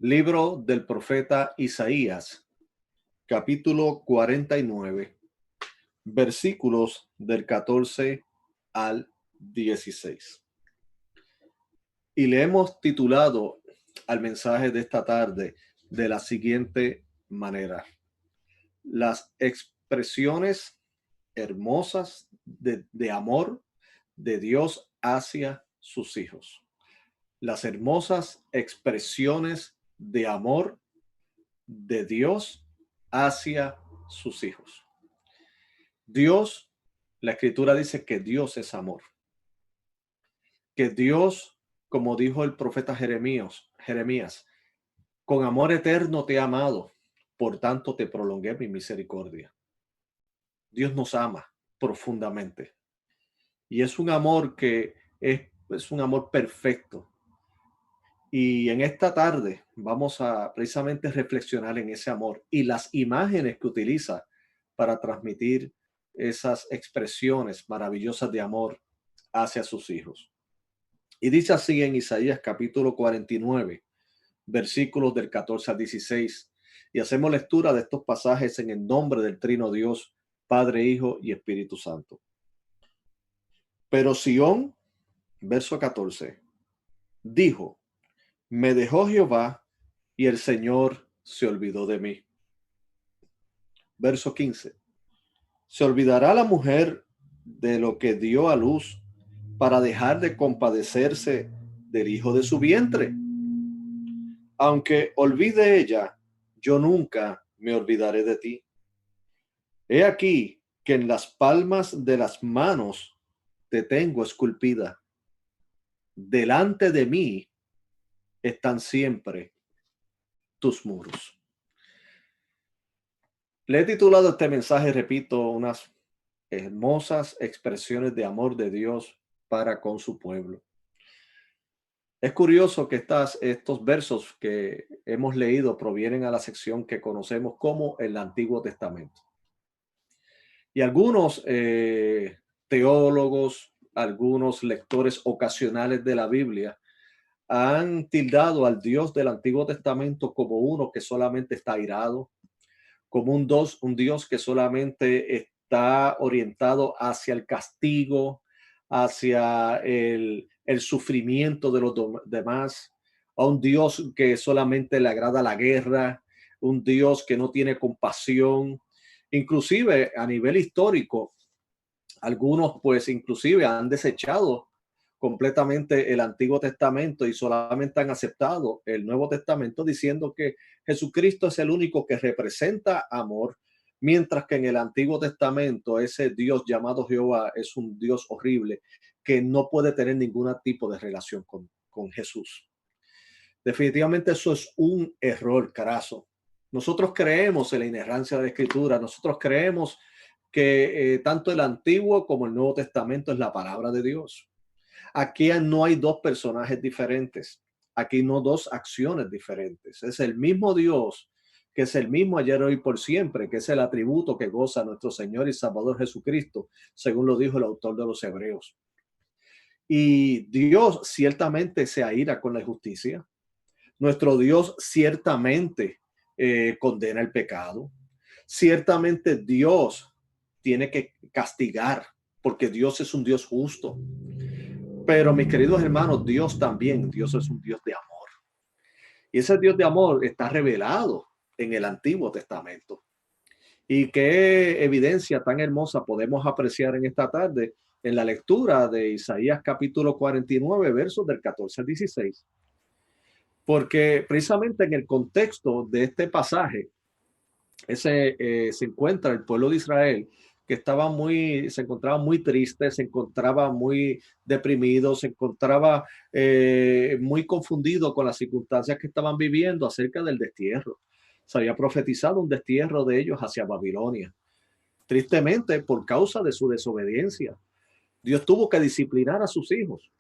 Libro del profeta Isaías, capítulo 49, versículos del 14 al 16. Y le hemos titulado al mensaje de esta tarde de la siguiente manera: las expresiones hermosas de amor de Dios hacia sus hijos. Las hermosas expresiones de amor de Dios hacia sus hijos. Dios, la escritura dice que Dios es amor, que Dios, como dijo el profeta Jeremías, con amor eterno te he amado, por tanto te prolongué mi misericordia. Dios nos ama profundamente y es un amor que es un amor perfecto. Y en esta tarde vamos a precisamente reflexionar en ese amor y las imágenes que utiliza para transmitir esas expresiones maravillosas de amor hacia sus hijos. Y dice así en Isaías capítulo 49, versículos del 14 al 16. Y hacemos lectura de estos pasajes en el nombre del Trino Dios, Padre, Hijo y Espíritu Santo. Pero Sión, verso 14, dijo: me dejó Jehová y el Señor se olvidó de mí. Verso 15. ¿Se olvidará la mujer de lo que dio a luz para dejar de compadecerse del hijo de su vientre? Aunque olvide ella, yo nunca me olvidaré de ti. He aquí que en las palmas de las manos te tengo esculpida. Delante de mí están siempre tus muros. Le he titulado este mensaje, repito, unas hermosas expresiones de amor de Dios para con su pueblo. Es curioso que estos versos que hemos leído provienen a la sección que conocemos como el Antiguo Testamento. Y algunos teólogos, algunos lectores ocasionales de la Biblia han tildado al Dios del Antiguo Testamento como uno que solamente está airado, como un Dios que solamente está orientado hacia el castigo, hacia el sufrimiento de los demás, a un Dios que solamente le agrada la guerra, un Dios que no tiene compasión. Inclusive a nivel histórico, algunos pues inclusive han desechado completamente el Antiguo Testamento y solamente han aceptado el Nuevo Testamento, diciendo que Jesucristo es el único que representa amor, mientras que en el Antiguo Testamento ese Dios llamado Jehová es un Dios horrible que no puede tener ningún tipo de relación con Jesús. Definitivamente eso es un error craso. Nosotros creemos en la inerrancia de la Escritura, nosotros creemos que tanto el Antiguo como el Nuevo Testamento es la palabra de Dios. Aquí no hay dos personajes diferentes, aquí no dos acciones diferentes. Es el mismo Dios, que es el mismo ayer, hoy, por siempre, que es el atributo que goza nuestro Señor y Salvador Jesucristo, según lo dijo el autor de los Hebreos. Y Dios ciertamente se aira con la injusticia. Nuestro Dios ciertamente condena el pecado. Ciertamente Dios tiene que castigar, porque Dios es un Dios justo. Pero mis queridos hermanos, Dios también, Dios es un Dios de amor. Y ese Dios de amor está revelado en el Antiguo Testamento. Y qué evidencia tan hermosa podemos apreciar en esta tarde en la lectura de Isaías capítulo 49, versos del 14 al 16. Porque precisamente en el contexto de este pasaje, se encuentra el pueblo de Israel que se encontraba muy triste, se encontraba muy deprimido, se encontraba muy confundido con las circunstancias que estaban viviendo acerca del destierro. Se había profetizado un destierro de ellos hacia Babilonia. Tristemente, por causa de su desobediencia, Dios tuvo que disciplinar a sus hijos,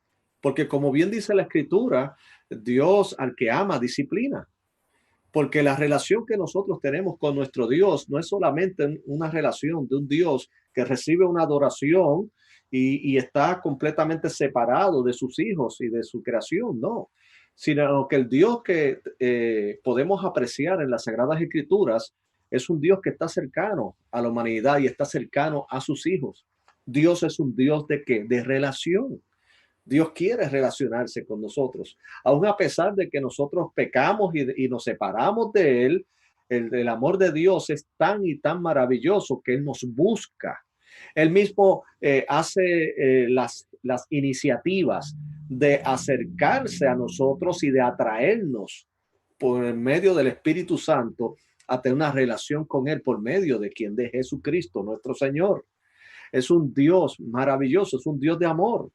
porque como bien dice la Escritura, Dios al que ama disciplina. Porque la relación que nosotros tenemos con nuestro Dios no es solamente una relación de un Dios que recibe una adoración y está completamente separado de sus hijos y de su creación, no. sino que el Dios que podemos apreciar en las Sagradas Escrituras es un Dios que está cercano a la humanidad y está cercano a sus hijos. Dios es un Dios de qué? De relación. Dios quiere relacionarse con nosotros, aun a pesar de que nosotros pecamos y nos separamos de Él. El amor de Dios es tan y tan maravilloso que Él nos busca. Él mismo hace las iniciativas de acercarse a nosotros y de atraernos por medio del Espíritu Santo a tener una relación con Él por medio de quien de Jesucristo, nuestro Señor. Es un Dios maravilloso, es un Dios de amor.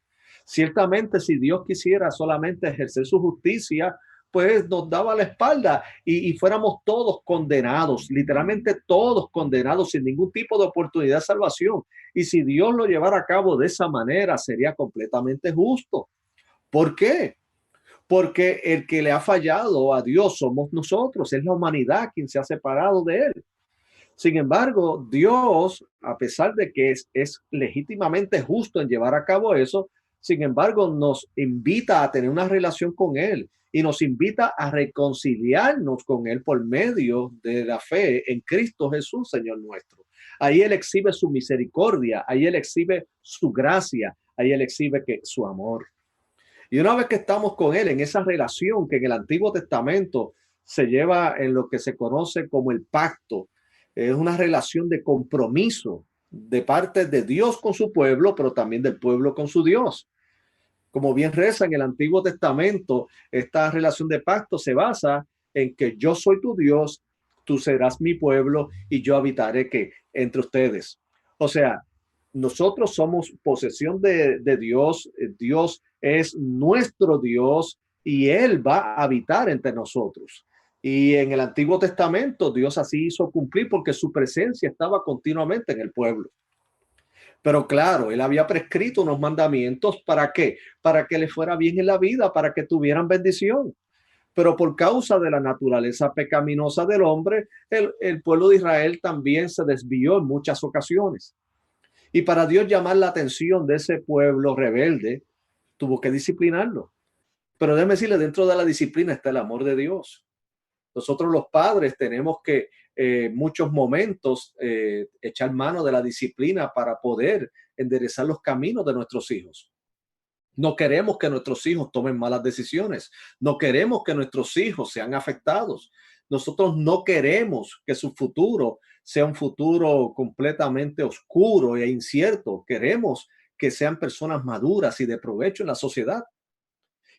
Ciertamente, si Dios quisiera solamente ejercer su justicia, pues nos daba la espalda y fuéramos todos condenados, literalmente todos condenados sin ningún tipo de oportunidad de salvación. Y si Dios lo llevara a cabo de esa manera, sería completamente justo. ¿Por qué? Porque el que le ha fallado a Dios somos nosotros, es la humanidad quien se ha separado de Él. Sin embargo, Dios, a pesar de que es legítimamente justo en llevar a cabo eso, sin embargo, nos invita a tener una relación con Él y nos invita a reconciliarnos con Él por medio de la fe en Cristo Jesús, Señor nuestro. Ahí Él exhibe su misericordia, ahí Él exhibe su gracia, ahí Él exhibe su amor. Y una vez que estamos con Él en esa relación que en el Antiguo Testamento se lleva en lo que se conoce como el pacto, es una relación de compromiso de parte de Dios con su pueblo, pero también del pueblo con su Dios. Como bien reza en el Antiguo Testamento, esta relación de pacto se basa en que yo soy tu Dios, tú serás mi pueblo y yo habitaré que entre ustedes. O sea, nosotros somos posesión de Dios, Dios es nuestro Dios y Él va a habitar entre nosotros. Y en el Antiguo Testamento Dios así hizo cumplir porque su presencia estaba continuamente en el pueblo. Pero claro, él había prescrito unos mandamientos. ¿Para qué? Para que le fuera bien en la vida, para que tuvieran bendición. Pero por causa de la naturaleza pecaminosa del hombre, el pueblo de Israel también se desvió en muchas ocasiones. Y para Dios llamar la atención de ese pueblo rebelde, tuvo que disciplinarlo. Pero déjeme decirle, dentro de la disciplina está el amor de Dios. Nosotros los padres tenemos que muchos momentos echar mano de la disciplina para poder enderezar los caminos de nuestros hijos. No queremos que nuestros hijos tomen malas decisiones. No queremos que nuestros hijos sean afectados. Nosotros no queremos que su futuro sea un futuro completamente oscuro e incierto. Queremos que sean personas maduras y de provecho en la sociedad.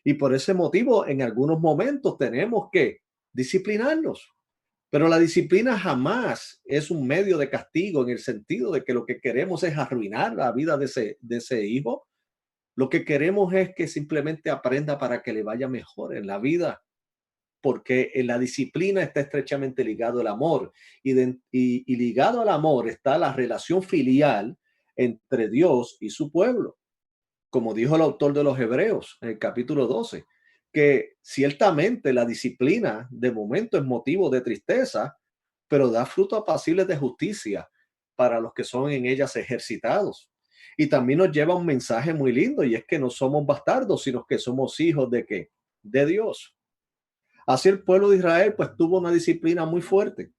Y por ese motivo, en algunos momentos tenemos que disciplinarlos. Pero la disciplina jamás es un medio de castigo en el sentido de que lo que queremos es arruinar la vida de ese hijo. Lo que queremos es que simplemente aprenda para que le vaya mejor en la vida, porque en la disciplina está estrechamente ligado el amor y ligado al amor está la relación filial entre Dios y su pueblo, como dijo el autor de los Hebreos en el capítulo 12, que ciertamente la disciplina de momento es motivo de tristeza, pero da fruto apacible de justicia para los que son en ellas ejercitados. Y también nos lleva un mensaje muy lindo y es que no somos bastardos, sino que somos hijos de qué? De Dios. Así el pueblo de Israel pues tuvo una disciplina muy fuerte,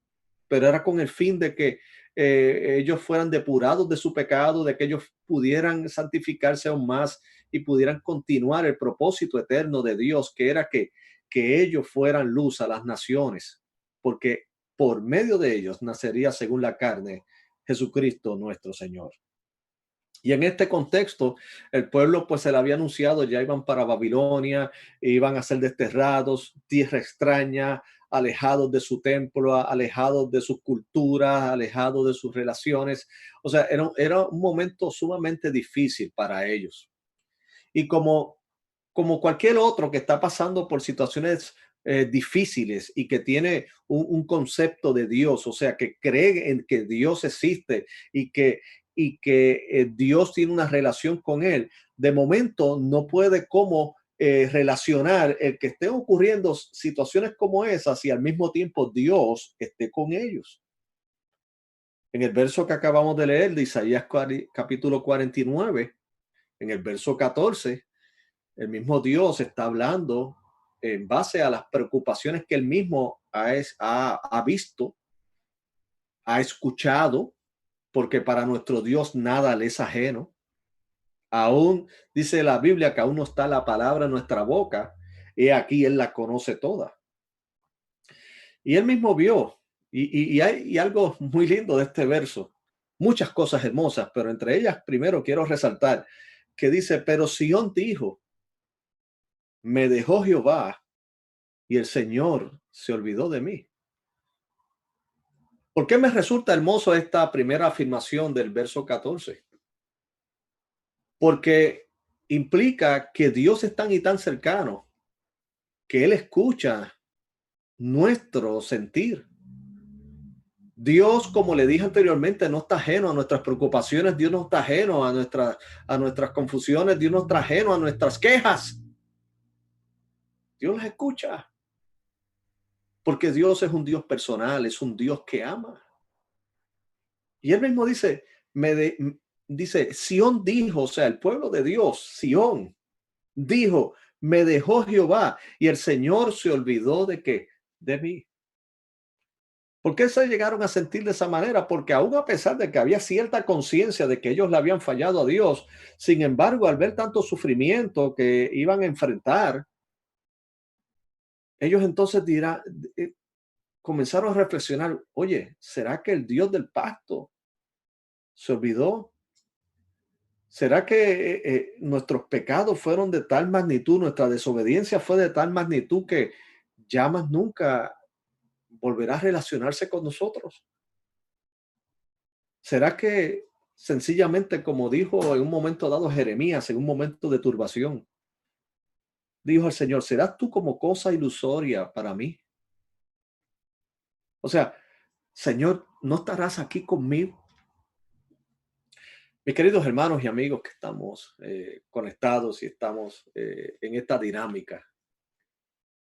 pero era con el fin de que ellos fueran depurados de su pecado, de que ellos pudieran santificarse aún más y pudieran continuar el propósito eterno de Dios, que era que ellos fueran luz a las naciones, porque por medio de ellos nacería según la carne Jesucristo nuestro Señor. Y en este contexto, el pueblo pues se le había anunciado, ya iban para Babilonia, iban a ser desterrados, tierra extraña, alejados de su templo, alejados de sus culturas, alejados de sus relaciones. O sea, era un momento sumamente difícil para ellos. Y como cualquier otro que está pasando por situaciones difíciles y que tiene un concepto de Dios, o sea, que cree en que Dios existe y que Dios tiene una relación con él, de momento no puede como relacionar el que estén ocurriendo situaciones como esas y al mismo tiempo Dios esté con ellos. En el verso que acabamos de leer de Isaías capítulo 49, en el verso 14, el mismo Dios está hablando en base a las preocupaciones que él mismo ha visto, ha escuchado, porque para nuestro Dios nada le es ajeno. Aún dice la Biblia que aún no está la palabra en nuestra boca, y aquí él la conoce toda. Y él mismo vio, y hay algo muy lindo de este verso, muchas cosas hermosas, pero entre ellas primero quiero resaltar que dice, pero Sión dijo, me dejó Jehová y el Señor se olvidó de mí. ¿Por qué me resulta hermoso esta primera afirmación del verso 14? Porque implica que Dios es tan y tan cercano que Él escucha nuestro sentir. Dios, como le dije anteriormente, no está ajeno a nuestras preocupaciones, Dios no está ajeno a nuestras confusiones, Dios no está ajeno a nuestras quejas. Dios las escucha, porque Dios es un Dios personal, es un Dios que ama. Y él mismo dice, dice, Sión dijo, o sea, el pueblo de Dios, Sión, dijo, me dejó Jehová y el Señor se olvidó de qué, de mí. ¿Por qué se llegaron a sentir de esa manera? Porque aún a pesar de que había cierta conciencia de que ellos le habían fallado a Dios, sin embargo, al ver tanto sufrimiento que iban a enfrentar, ellos entonces comenzaron a reflexionar, oye, ¿será que el Dios del pacto se olvidó? ¿Será que nuestros pecados fueron de tal magnitud, nuestra desobediencia fue de tal magnitud que ya más nunca volverá a relacionarse con nosotros? ¿Será que sencillamente, como dijo en un momento dado Jeremías, en un momento de turbación, dijo el Señor, ¿serás tú como cosa ilusoria para mí? O sea, Señor, ¿no estarás aquí conmigo? Mis queridos hermanos y amigos que estamos conectados y estamos en esta dinámica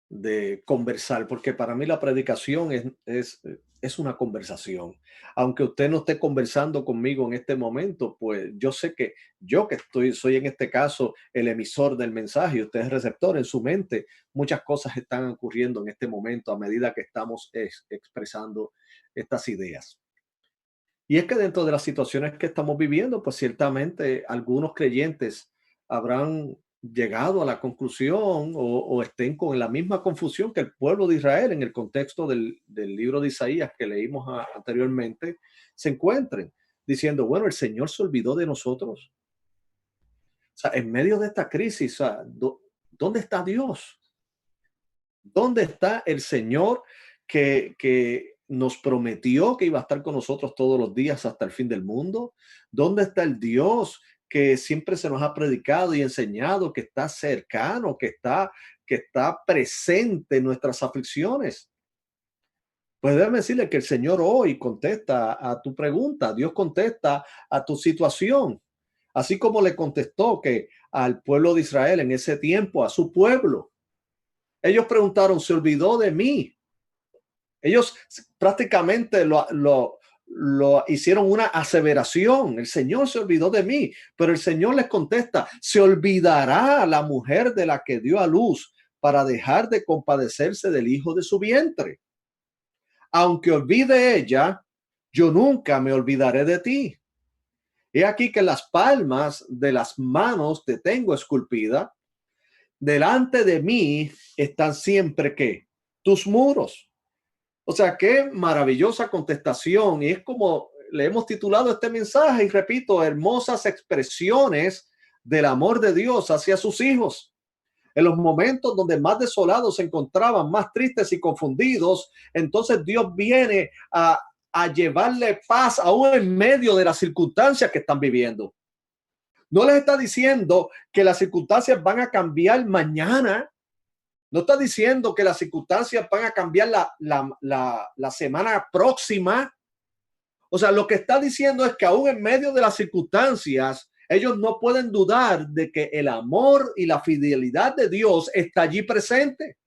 de conversar, porque para mí la predicación es una conversación. Aunque usted no esté conversando conmigo en este momento, pues yo sé que yo que soy en este caso el emisor del mensaje y usted es receptor en su mente, muchas cosas están ocurriendo en este momento a medida que estamos expresando estas ideas. Y es que dentro de las situaciones que estamos viviendo, pues ciertamente algunos creyentes habrán llegado a la conclusión o estén con la misma confusión que el pueblo de Israel en el contexto del libro de Isaías que leímos anteriormente, se encuentren diciendo, bueno, el Señor se olvidó de nosotros. O sea, en medio de esta crisis, o sea, ¿dónde está Dios? ¿Dónde está el Señor que nos prometió que iba a estar con nosotros todos los días hasta el fin del mundo? ¿Dónde está el Dios que siempre se nos ha predicado y enseñado, que está cercano, que está presente en nuestras aflicciones? Pues déjame decirle que el Señor hoy contesta a tu pregunta, Dios contesta a tu situación, así como le contestó que al pueblo de Israel en ese tiempo, a su pueblo. Ellos preguntaron, ¿se olvidó de mí? Ellos prácticamente lo hicieron una aseveración. El Señor se olvidó de mí, pero el Señor les contesta, ¿se olvidará la mujer de la que dio a luz para dejar de compadecerse del hijo de su vientre? Aunque olvide ella, yo nunca me olvidaré de ti. He aquí que las palmas de las manos te tengo esculpida. Delante de mí están siempre que tus muros. O sea, qué maravillosa contestación. Y es como le hemos titulado este mensaje, y repito, hermosas expresiones del amor de Dios hacia sus hijos. En los momentos donde más desolados se encontraban, más tristes y confundidos, entonces Dios viene a llevarle paz aún en medio de las circunstancias que están viviendo. No les está diciendo que las circunstancias van a cambiar mañana. No está diciendo que las circunstancias van a cambiar la semana próxima. O sea, lo que está diciendo es que aún en medio de las circunstancias, ellos no pueden dudar de que el amor y la fidelidad de Dios está allí presente.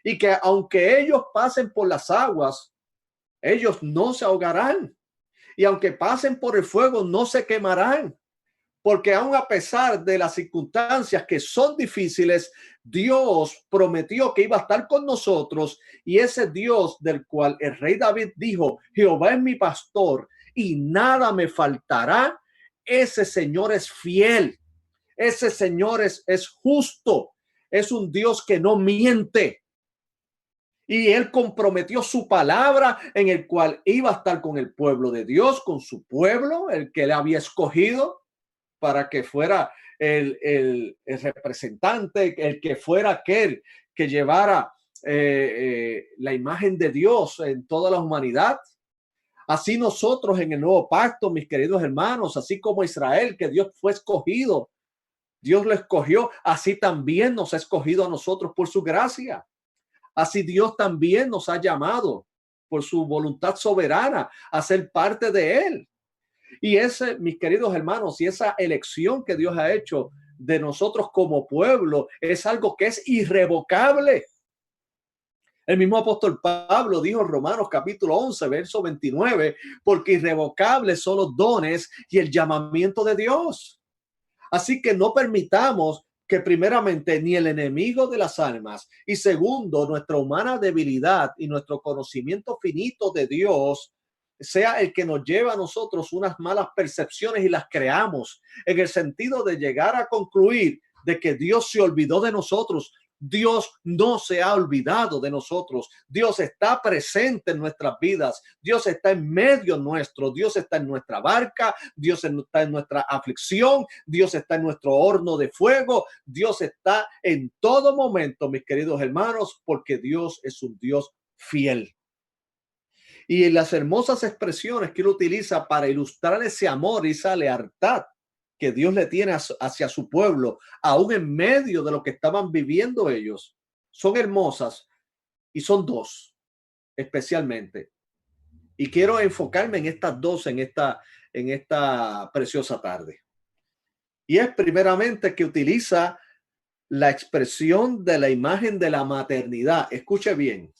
Y que aunque ellos pasen por las aguas, ellos no se ahogarán. Y aunque pasen por el fuego, no se quemarán. porque aun a pesar de las circunstancias que son difíciles, Dios prometió que iba a estar con nosotros, y ese Dios del cual el rey David dijo, Jehová es mi pastor y nada me faltará, ese Señor es fiel, ese Señor es justo, es un Dios que no miente. Y él comprometió su palabra en el cual iba a estar con el pueblo de Dios, con su pueblo, el que él había escogido para que fuera el representante, el que fuera aquel que llevara la imagen de Dios en toda la humanidad. Así nosotros en el nuevo pacto, mis queridos hermanos, así como Israel, que Dios fue escogido, Dios lo escogió, así también nos ha escogido a nosotros por su gracia. Así Dios también nos ha llamado por su voluntad soberana a ser parte de él. Y ese, mis queridos hermanos, y esa elección que Dios ha hecho de nosotros como pueblo es algo que es irrevocable. El mismo apóstol Pablo dijo en Romanos capítulo 11, verso 29, porque irrevocables son los dones y el llamamiento de Dios. Así que no permitamos que primeramente ni el enemigo de las almas y segundo nuestra humana debilidad y nuestro conocimiento finito de Dios sea el que nos lleva a nosotros unas malas percepciones y las creamos en el sentido de llegar a concluir de que Dios se olvidó de nosotros. Dios no se ha olvidado de nosotros. Dios está presente en nuestras vidas. Dios está en medio nuestro. Dios está en nuestra barca. Dios está en nuestra aflicción. Dios está en nuestro horno de fuego. Dios está en todo momento, mis queridos hermanos, porque Dios es un Dios fiel. Y las hermosas expresiones que él utiliza para ilustrar ese amor y esa lealtad que Dios le tiene hacia su pueblo, aún en medio de lo que estaban viviendo ellos, son hermosas y son dos especialmente. Y quiero enfocarme en estas dos en esta preciosa tarde. Y es primeramente que utiliza la expresión de la imagen de la maternidad. Escuche bien,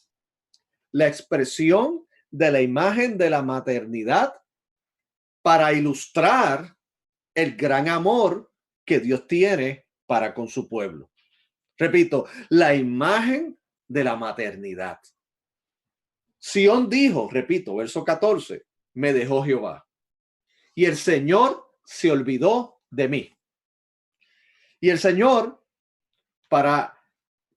la expresión de la imagen de la maternidad para ilustrar el gran amor que Dios tiene para con su pueblo. Repito, la imagen de la maternidad. Sión dijo, repito, verso 14, me dejó Jehová y el Señor se olvidó de mí. Y el Señor, para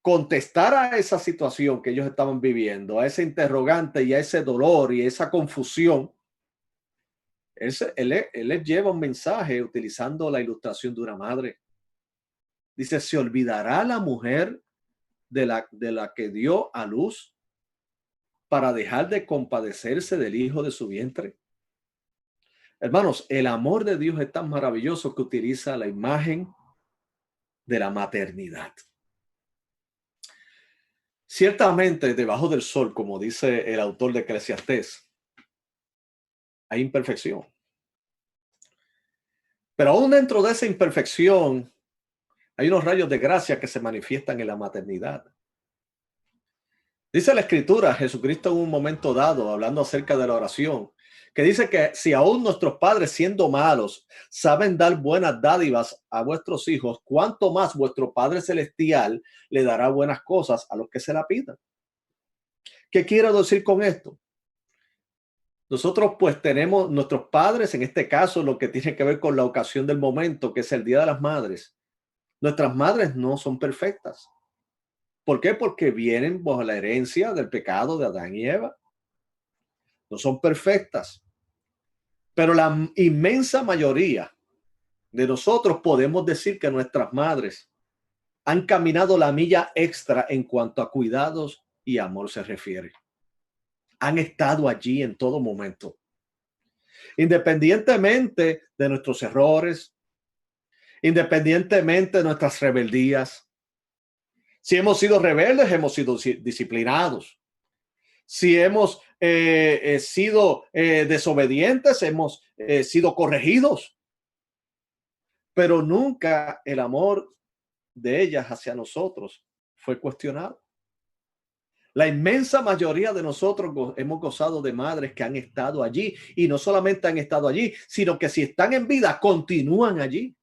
contestar a esa situación que ellos estaban viviendo, a ese interrogante y a ese dolor y a esa confusión, él les lleva un mensaje utilizando la ilustración de una madre. Dice, ¿se olvidará la mujer de la que dio a luz para dejar de compadecerse del hijo de su vientre? Hermanos, el amor de Dios es tan maravilloso que utiliza la imagen de la maternidad. Ciertamente, debajo del sol, como dice el autor de Eclesiastés, hay imperfección. Pero aún dentro de esa imperfección, hay unos rayos de gracia que se manifiestan en la maternidad. Dice la Escritura, Jesucristo en un momento dado, hablando acerca de la oración, que dice que si aún nuestros padres, siendo malos, saben dar buenas dádivas a vuestros hijos, cuánto más vuestro Padre Celestial le dará buenas cosas a los que se la pidan. ¿Qué quiero decir con esto? Nosotros pues tenemos nuestros padres, en este caso lo que tiene que ver con la ocasión del momento, que es el Día de las Madres. Nuestras madres no son perfectas. ¿Por qué? Porque vienen bajo la herencia del pecado de Adán y Eva. No son perfectas. Pero la inmensa mayoría de nosotros podemos decir que nuestras madres han caminado la milla extra en cuanto a cuidados y amor se refiere. Han estado allí en todo momento. Independientemente de nuestros errores, independientemente de nuestras rebeldías. Si hemos sido rebeldes, hemos sido disciplinados. Si hemos sido desobedientes, hemos sido corregidos. Pero nunca el amor de ellas hacia nosotros fue cuestionado. La inmensa mayoría de nosotros hemos gozado de madres que han estado allí y no solamente han estado allí, sino que si están en vida, continúan allí.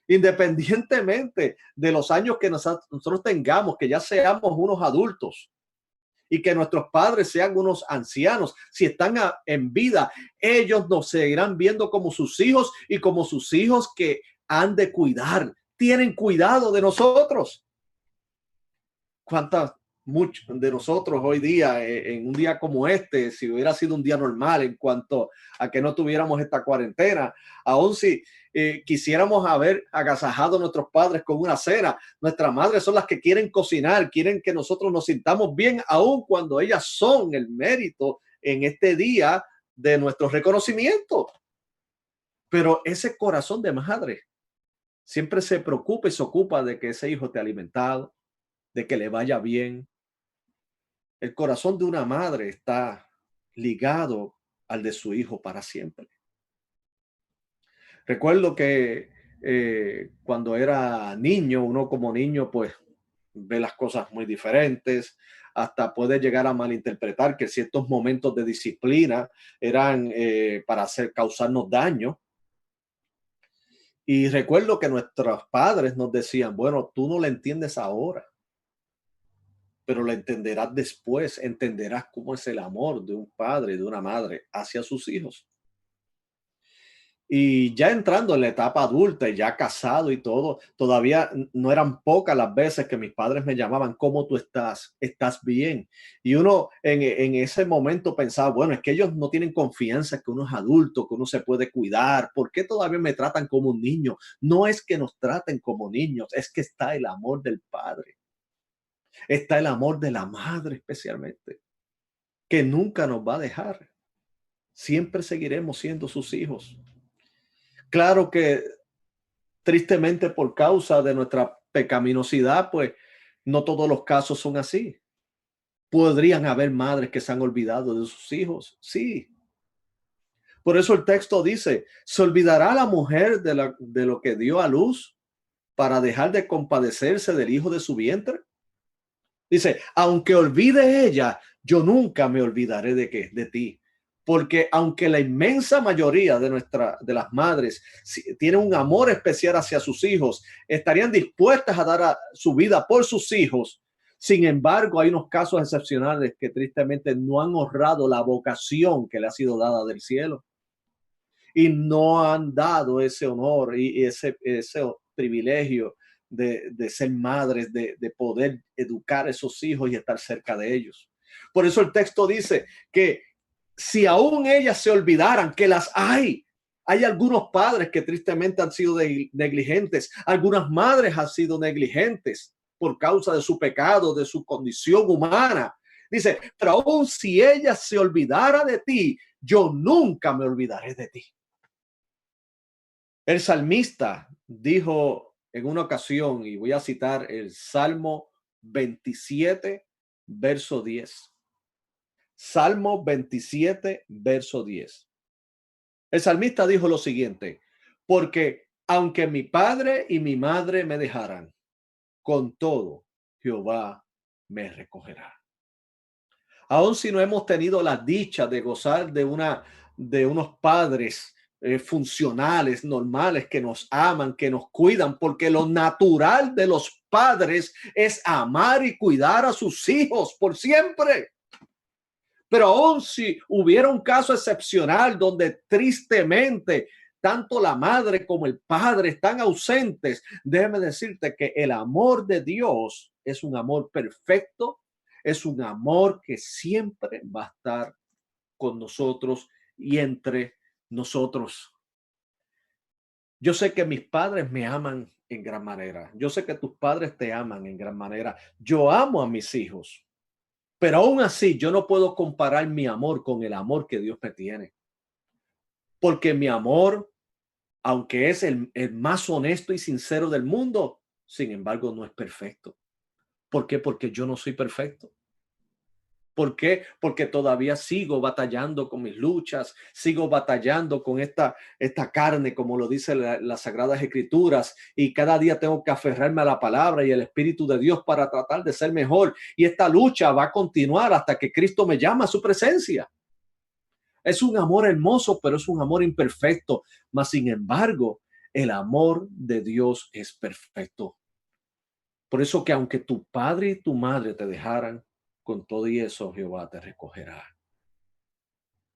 Independientemente de los años que nosotros tengamos, que ya seamos unos adultos y que nuestros padres sean unos ancianos, si están en vida, ellos nos seguirán viendo como sus hijos y como sus hijos que han de cuidar, tienen cuidado de nosotros. ¿Cuántas, muchos de nosotros hoy día, en un día como este, si hubiera sido un día normal en cuanto a que no tuviéramos esta cuarentena, aún si quisiéramos haber agasajado a nuestros padres con una cena, nuestras madres son las que quieren cocinar, quieren que nosotros nos sintamos bien, aun cuando ellas son el mérito en este día de nuestro reconocimiento. Pero ese corazón de madre siempre se preocupa y se ocupa de que ese hijo esté alimentado, de que le vaya bien. El corazón de una madre está ligado al de su hijo para siempre. Recuerdo que cuando era niño, uno como niño, pues ve las cosas muy diferentes, hasta puede llegar a malinterpretar que ciertos momentos de disciplina eran para causarnos daño. Y recuerdo que nuestros padres nos decían, bueno, tú no le entiendes ahora, pero lo entenderás después, entenderás cómo es el amor de un padre y de una madre hacia sus hijos. Y ya entrando en la etapa adulta y ya casado y todo, todavía no eran pocas las veces que mis padres me llamaban, ¿cómo tú estás? ¿Estás bien? Y uno en ese momento pensaba, bueno, es que ellos no tienen confianza que uno es adulto, que uno se puede cuidar. ¿Por qué todavía me tratan como un niño? No es que nos traten como niños, es que está el amor del padre. Está el amor de la madre especialmente, que nunca nos va a dejar. Siempre seguiremos siendo sus hijos. Claro que tristemente por causa de nuestra pecaminosidad, pues no todos los casos son así. Podrían haber madres que se han olvidado de sus hijos. Sí. Por eso el texto dice, ¿se olvidará la mujer de lo que dio a luz para dejar de compadecerse del hijo de su vientre? Dice, aunque olvide ella, yo nunca me olvidaré de ti. Porque aunque la inmensa mayoría de las madres tienen un amor especial hacia sus hijos, estarían dispuestas a dar su vida por sus hijos. Sin embargo, hay unos casos excepcionales que tristemente no han honrado la vocación que le ha sido dada del cielo y no han dado ese honor y ese privilegio de ser madres, de poder educar a esos hijos y estar cerca de ellos. Por eso el texto dice que si aún ellas se olvidaran, que las hay algunos padres que tristemente han sido negligentes, algunas madres han sido negligentes por causa de su pecado, de su condición humana. Dice, pero aún si ella se olvidara de ti, yo nunca me olvidaré de ti. El salmista dijo en una ocasión, y voy a citar el Salmo 27, verso 10. Salmo 27, verso 10. El salmista dijo lo siguiente, porque aunque mi padre y mi madre me dejaran, con todo Jehová me recogerá. Aun si no hemos tenido la dicha de gozar de unos padres funcionales, normales, que nos aman, que nos cuidan, porque lo natural de los padres es amar y cuidar a sus hijos por siempre. Pero aún si hubiera un caso excepcional donde tristemente tanto la madre como el padre están ausentes, déjame decirte que el amor de Dios es un amor perfecto, es un amor que siempre va a estar con nosotros y entre nosotros. Yo sé que mis padres me aman en gran manera. Yo sé que tus padres te aman en gran manera. Yo amo a mis hijos. Pero aún así, yo no puedo comparar mi amor con el amor que Dios me tiene. Porque mi amor, aunque es el más honesto y sincero del mundo, sin embargo, no es perfecto. ¿Por qué? Porque yo no soy perfecto. ¿Por qué? Porque todavía sigo batallando con mis luchas, sigo batallando con esta carne, como lo dice las Sagradas Escrituras, y cada día tengo que aferrarme a la palabra y al Espíritu de Dios para tratar de ser mejor. Y esta lucha va a continuar hasta que Cristo me llame a su presencia. Es un amor hermoso, pero es un amor imperfecto. Mas, sin embargo, El amor de Dios es perfecto. Por eso que aunque tu padre y tu madre te dejaran, con todo y eso Jehová te recogerá.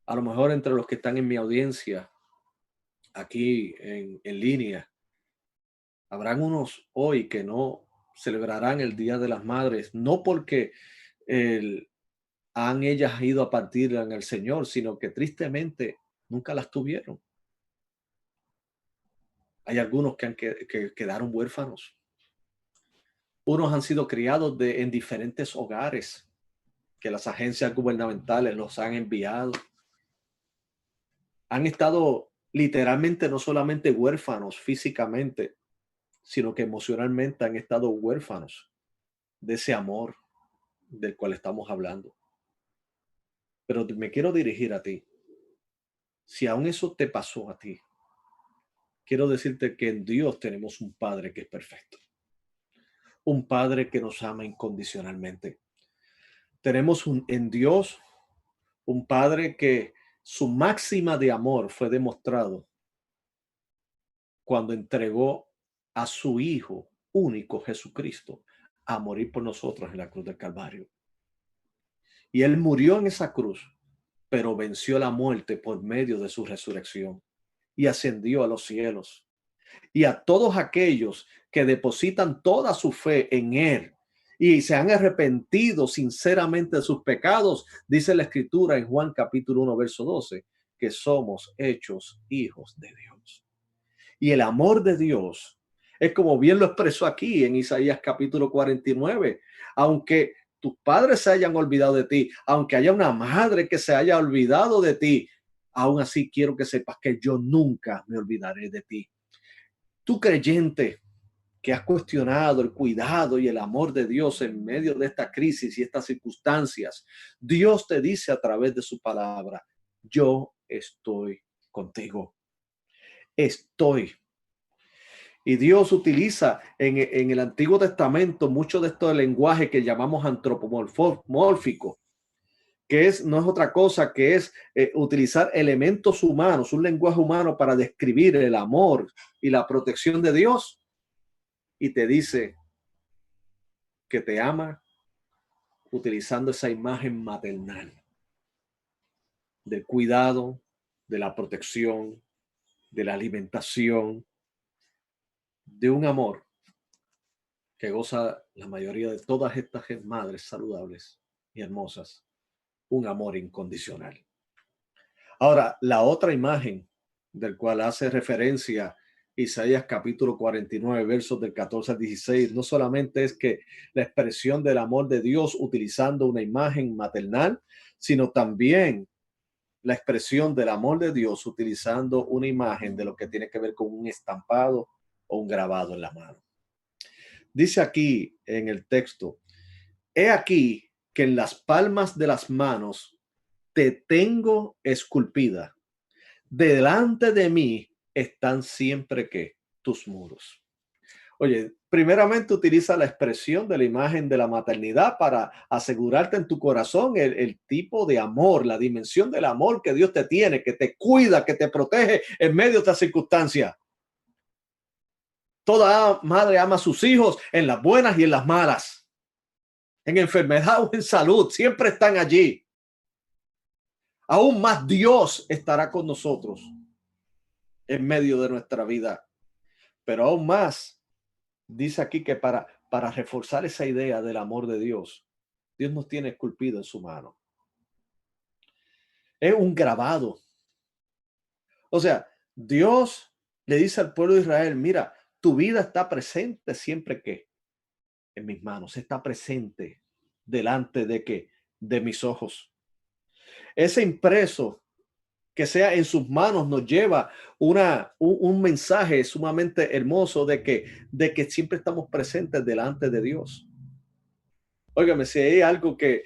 A lo mejor entre los que están en mi audiencia, aquí en línea, habrán unos hoy que no celebrarán el Día de las Madres, no porque el, han ellas ido a partir en el Señor, sino que tristemente nunca las tuvieron. Hay algunos que quedaron huérfanos. Unos han sido criados en diferentes hogares que las agencias gubernamentales los han enviado. Han estado literalmente no solamente huérfanos físicamente, sino que emocionalmente han estado huérfanos de ese amor del cual estamos hablando. Pero me quiero dirigir a ti. Si aún eso te pasó a ti, quiero decirte que en Dios tenemos un Padre que es perfecto. Un Padre que nos ama incondicionalmente. Tenemos en Dios un Padre que su máxima de amor fue demostrado cuando entregó a su Hijo único Jesucristo a morir por nosotros en la cruz del Calvario. Y Él murió en esa cruz, pero venció la muerte por medio de su resurrección y ascendió a los cielos. Y a todos aquellos que depositan toda su fe en Él y se han arrepentido sinceramente de sus pecados, dice la Escritura en Juan capítulo 1, verso 12, que somos hechos hijos de Dios. Y el amor de Dios es como bien lo expresó aquí en Isaías capítulo 49. Aunque tus padres se hayan olvidado de ti, aunque haya una madre que se haya olvidado de ti, aún así quiero que sepas que yo nunca me olvidaré de ti. Tú creyente que has cuestionado el cuidado y el amor de Dios en medio de esta crisis y estas circunstancias, Dios te dice a través de su palabra, yo estoy contigo. Estoy. Y Dios utiliza en el Antiguo Testamento mucho de esto del lenguaje que llamamos antropomórfico, que no es otra cosa que es utilizar elementos humanos, un lenguaje humano para describir el amor y la protección de Dios. Y te dice que te ama utilizando esa imagen maternal del cuidado, de la protección, de la alimentación, de un amor que goza la mayoría de todas estas madres saludables y hermosas, un amor incondicional. Ahora, la otra imagen del cual hace referencia Isaías capítulo 49, versos del 14 al 16, no solamente es que la expresión del amor de Dios utilizando una imagen maternal, sino también la expresión del amor de Dios utilizando una imagen de lo que tiene que ver con un estampado o un grabado en la mano. Dice aquí en el texto, he aquí que en las palmas de las manos te tengo esculpida. Delante de mí están siempre que tus muros. Oye, primeramente utiliza la expresión de la imagen de la maternidad para asegurarte en tu corazón el tipo de amor, la dimensión del amor que Dios te tiene, que te cuida, que te protege en medio de esta circunstancia. Toda madre ama a sus hijos en las buenas y en las malas, en enfermedad o en salud, siempre están allí. Aún más Dios estará con nosotros en medio de nuestra vida. Pero aún más, dice aquí que para reforzar esa idea del amor de Dios, Dios nos tiene esculpido en su mano. Es un grabado. O sea, Dios le dice al pueblo de Israel, mira, tu vida está presente siempre que en mis manos, está presente delante de mis ojos. Ese impreso que sea en sus manos nos lleva un mensaje sumamente hermoso de que siempre estamos presentes delante de Dios. Óigame, si hay algo que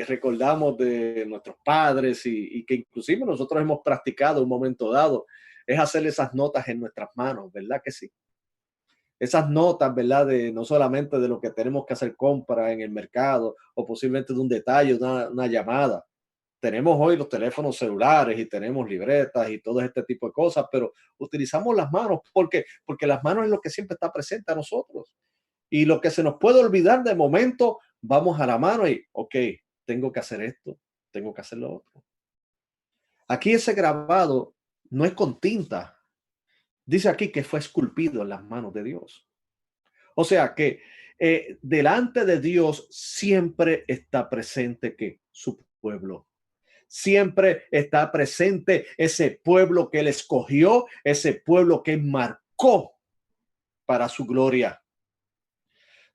recordamos de nuestros padres y que inclusive nosotros hemos practicado en un momento dado, es hacer esas notas en nuestras manos, ¿verdad que sí? Esas notas, ¿verdad? De no solamente de lo que tenemos que hacer compra en el mercado o posiblemente de un detalle, una llamada, Tenemos hoy los teléfonos celulares y tenemos libretas y todo este tipo de cosas, pero utilizamos las manos porque las manos es lo que siempre está presente a nosotros. Y lo que se nos puede olvidar de momento, vamos a la mano y, ok, tengo que hacer esto, tengo que hacer lo otro. Aquí ese grabado no es con tinta. Dice aquí que fue esculpido en las manos de Dios. O sea que delante de Dios siempre está presente que su pueblo. Siempre está presente ese pueblo que él escogió, ese pueblo que marcó para su gloria.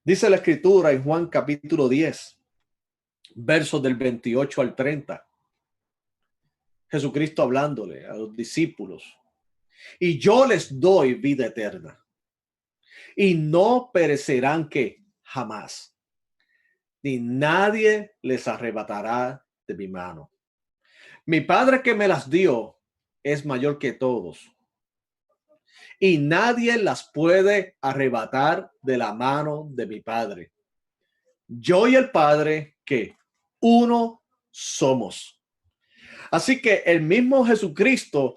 Dice la escritura en Juan capítulo 10, versos del 28 al 30. Jesucristo hablándole a los discípulos. Y yo les doy vida eterna. Y no perecerán que jamás. Ni nadie les arrebatará de mi mano. Mi Padre que me las dio es mayor que todos. Y nadie las puede arrebatar de la mano de mi Padre. Yo y el Padre, que uno somos. Así que el mismo Jesucristo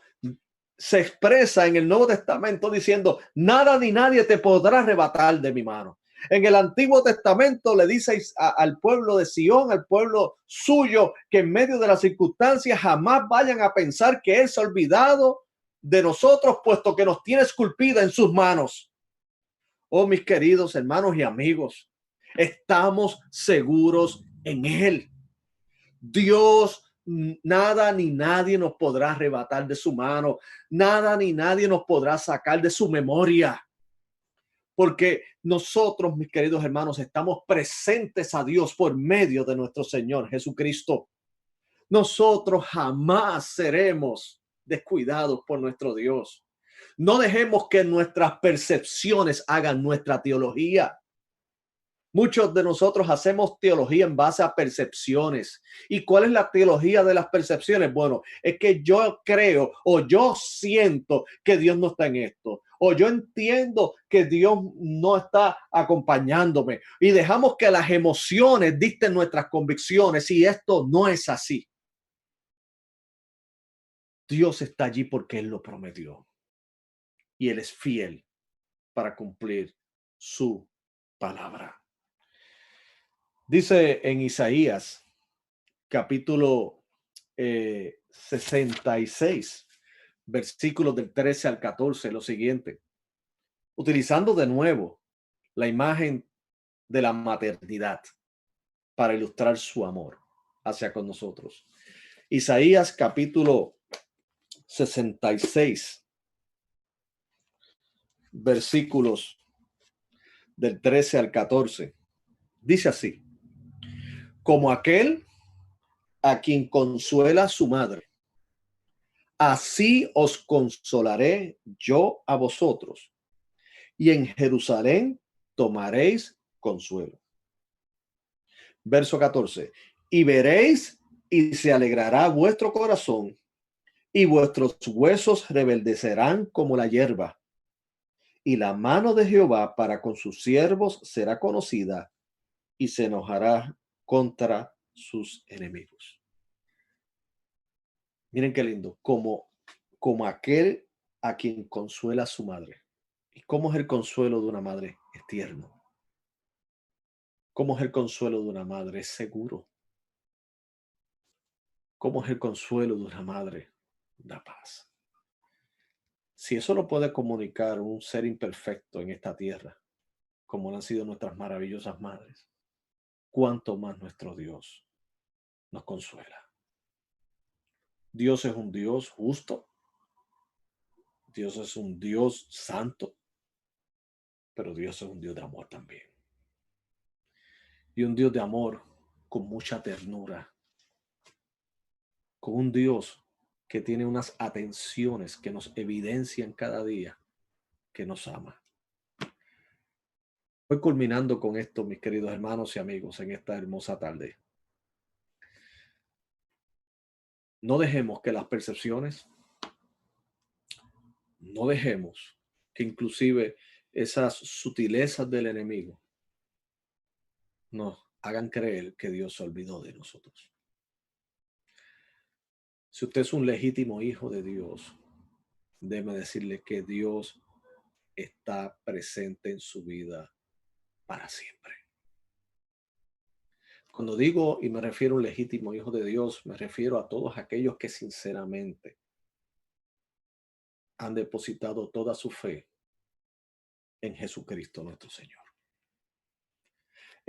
se expresa en el Nuevo Testamento diciendo, nada ni nadie te podrá arrebatar de mi mano. En el Antiguo Testamento le dice al pueblo de Sión, al pueblo suyo, que en medio de las circunstancias jamás vayan a pensar que Él se ha olvidado de nosotros, puesto que nos tiene esculpida en sus manos. Oh, mis queridos hermanos y amigos, estamos seguros en Él. Dios, nada ni nadie nos podrá arrebatar de su mano, nada ni nadie nos podrá sacar de su memoria. Porque nosotros, mis queridos hermanos, estamos presentes a Dios por medio de nuestro Señor Jesucristo. Nosotros jamás seremos descuidados por nuestro Dios. No dejemos que nuestras percepciones hagan nuestra teología. Muchos de nosotros hacemos teología en base a percepciones. ¿Y cuál es la teología de las percepciones? Bueno, es que yo creo o yo siento que Dios no está en esto. O yo entiendo que Dios no está acompañándome. Y dejamos que las emociones dicten nuestras convicciones. Y esto no es así. Dios está allí porque Él lo prometió. Y Él es fiel para cumplir su palabra. Dice en Isaías, capítulo 66, versículos del 13 al 14, lo siguiente. Utilizando de nuevo la imagen de la maternidad para ilustrar su amor hacia con nosotros. Isaías, capítulo 66, versículos del 13 al 14. Dice así: como aquel a quien consuela su madre, así os consolaré yo a vosotros, y en Jerusalén tomaréis consuelo. Verso 14. Y veréis y se alegrará vuestro corazón, y vuestros huesos rebeldecerán como la hierba. Y la mano de Jehová para con sus siervos será conocida, y se enojará contra sus enemigos. Miren qué lindo, como aquel a quien consuela su madre. ¿Y cómo es el consuelo de una madre? Es tierno. ¿Cómo es el consuelo de una madre? Es seguro. ¿Cómo es el consuelo de una madre? Da paz. Si eso lo puede comunicar un ser imperfecto en esta tierra, como han sido nuestras maravillosas madres, cuánto más nuestro Dios nos consuela. Dios es un Dios justo. Dios es un Dios santo. Pero Dios es un Dios de amor también. Y un Dios de amor con mucha ternura. Con un Dios que tiene unas atenciones que nos evidencian cada día que nos ama. Voy culminando con esto, mis queridos hermanos y amigos, en esta hermosa tarde. No dejemos que las percepciones, no dejemos que inclusive esas sutilezas del enemigo nos hagan creer que Dios se olvidó de nosotros. Si usted es un legítimo hijo de Dios, déjeme decirle que Dios está presente en su vida para siempre. Cuando digo y me refiero a un legítimo hijo de Dios, me refiero a todos aquellos que sinceramente han depositado toda su fe en Jesucristo nuestro Señor.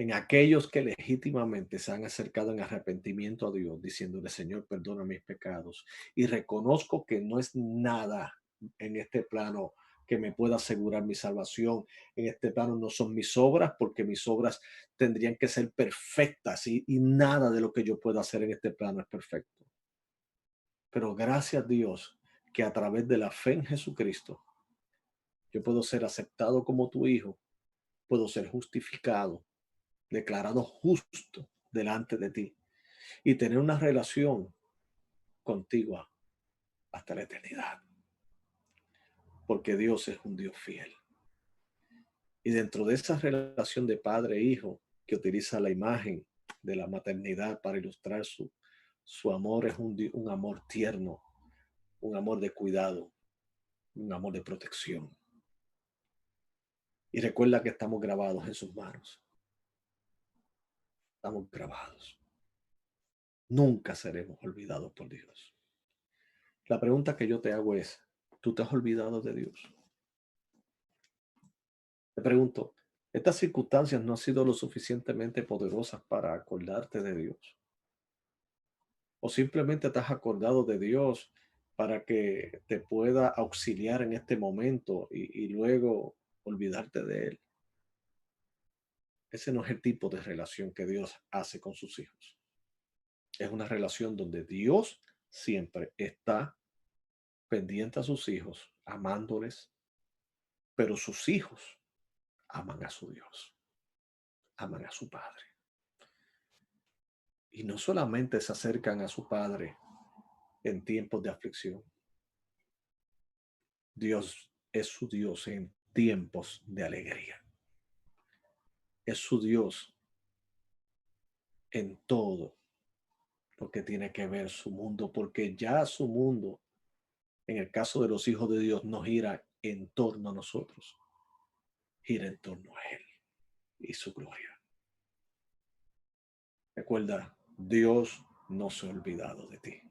En aquellos que legítimamente se han acercado en arrepentimiento a Dios, diciéndole, Señor, perdona mis pecados. Y reconozco que no es nada en este plano que me pueda asegurar mi salvación. En este plano no son mis obras, porque mis obras tendrían que ser perfectas y nada de lo que yo pueda hacer en este plano es perfecto. Pero gracias a Dios que a través de la fe en Jesucristo, yo puedo ser aceptado como tu hijo, puedo ser justificado, declarado justo delante de ti y tener una relación contigo hasta la eternidad. Porque Dios es un Dios fiel. Y dentro de esa relación de padre e hijo, que utiliza la imagen de la maternidad para ilustrar su amor, es un amor tierno, un amor de cuidado, un amor de protección. Y recuerda que estamos grabados en sus manos. Estamos grabados. Nunca seremos olvidados por Dios. La pregunta que yo te hago es, ¿tú te has olvidado de Dios? Te pregunto, ¿estas circunstancias no han sido lo suficientemente poderosas para acordarte de Dios? ¿O simplemente te has acordado de Dios para que te pueda auxiliar en este momento y luego olvidarte de Él? Ese no es el tipo de relación que Dios hace con sus hijos. Es una relación donde Dios siempre está pendiente a sus hijos, amándoles, pero sus hijos aman a su Dios, aman a su Padre. Y no solamente se acercan a su Padre en tiempos de aflicción. Dios es su Dios en tiempos de alegría. Es su Dios en todo lo que tiene que ver su mundo, porque ya su mundo, en el caso de los hijos de Dios, no gira en torno a nosotros, gira en torno a Él y su gloria. Recuerda, Dios no se ha olvidado de ti.